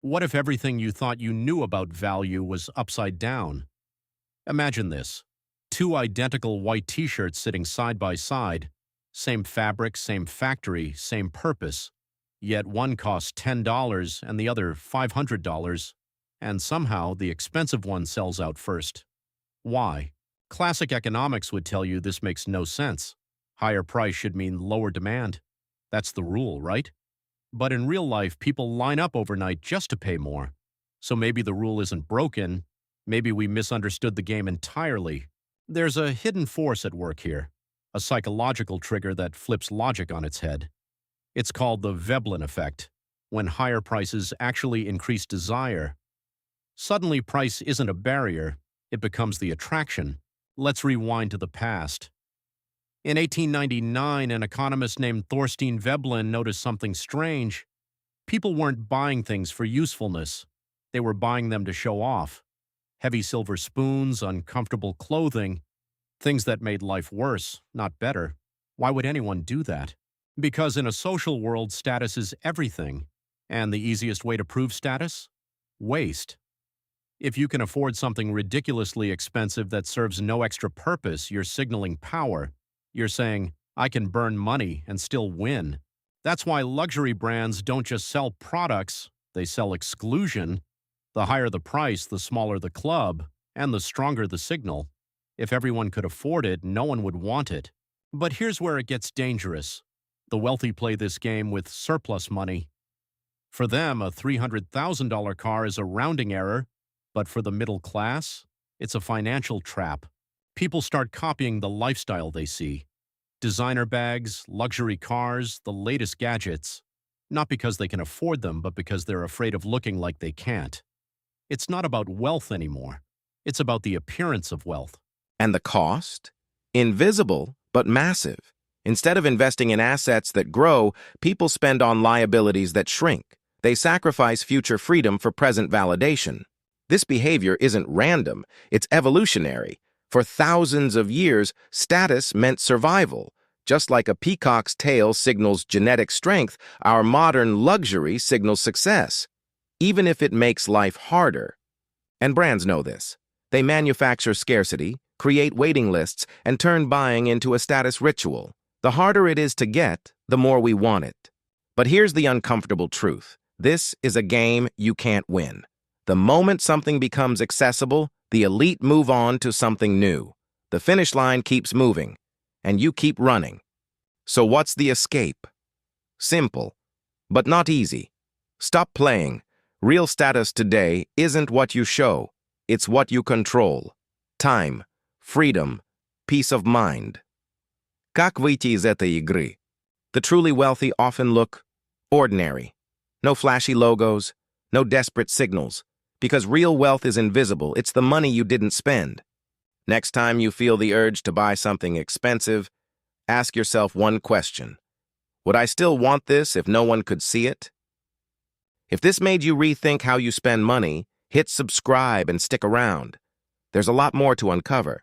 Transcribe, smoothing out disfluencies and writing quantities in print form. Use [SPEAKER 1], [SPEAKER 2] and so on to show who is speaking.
[SPEAKER 1] What if everything you thought you knew about value was upside down? Imagine this. Two identical white t-shirts sitting side by side, same fabric, same factory, same purpose, yet one costs $10 and the other $500, and somehow the expensive one sells out first. Why? Classic economics would tell you this makes no sense. Higher price should mean lower demand. That's the rule, right? But in real life, people line up overnight just to pay more. So maybe the rule isn't broken. Maybe we misunderstood the game entirely. There's a hidden force at work here, a psychological trigger that flips logic on its head. It's called the Veblen effect, when higher prices actually increase desire. Suddenly, price isn't a barrier, it becomes the attraction. Let's rewind to the past. In 1899, an economist named Thorstein Veblen noticed something strange. People weren't buying things for usefulness. They were buying them to show off. Heavy silver spoons, uncomfortable clothing, things that made life worse, not better. Why would anyone do that? Because in a social world, status is everything. And the easiest way to prove status? Waste. If you can afford something ridiculously expensive that serves no extra purpose, you're signaling power. You're saying, I can burn money and still win. That's why luxury brands don't just sell products, they sell exclusion. The higher the price, the smaller the club, and the stronger the signal. If everyone could afford it, no one would want it. But here's where it gets dangerous. The wealthy play this game with surplus money. For them, a $300,000 car is a rounding error, but for the middle class, it's a financial trap. People start copying the lifestyle they see. Designer bags, luxury cars, the latest gadgets. Not because they can afford them, but because they're afraid of looking like they can't. It's not about wealth anymore. It's about the appearance of wealth.
[SPEAKER 2] And the cost? Invisible, but massive. Instead of investing in assets that grow, people spend on liabilities that shrink. They sacrifice future freedom for present validation. This behavior isn't random, it's evolutionary. For thousands of years, status meant survival. Just like a peacock's tail signals genetic strength, our modern luxury signals success, even if it makes life harder. And brands know this. They manufacture scarcity, create waiting lists, and turn buying into a status ritual. The harder it is to get, the more we want it. But here's the uncomfortable truth. This is a game you can't win. The moment something becomes accessible, the elite move on to something new. The finish line keeps moving, and you keep running. So what's the escape? Simple, but not easy. Stop playing. Real status today isn't what you show, it's what you control. Time, freedom, peace of mind. Как выйти из этой игры? The truly wealthy often look ordinary. No flashy logos, no desperate signals. Because real wealth is invisible, it's the money you didn't spend. Next time you feel the urge to buy something expensive, ask yourself one question. Would I still want this if no one could see it? If this made you rethink how you spend money, hit subscribe and stick around. There's a lot more to uncover.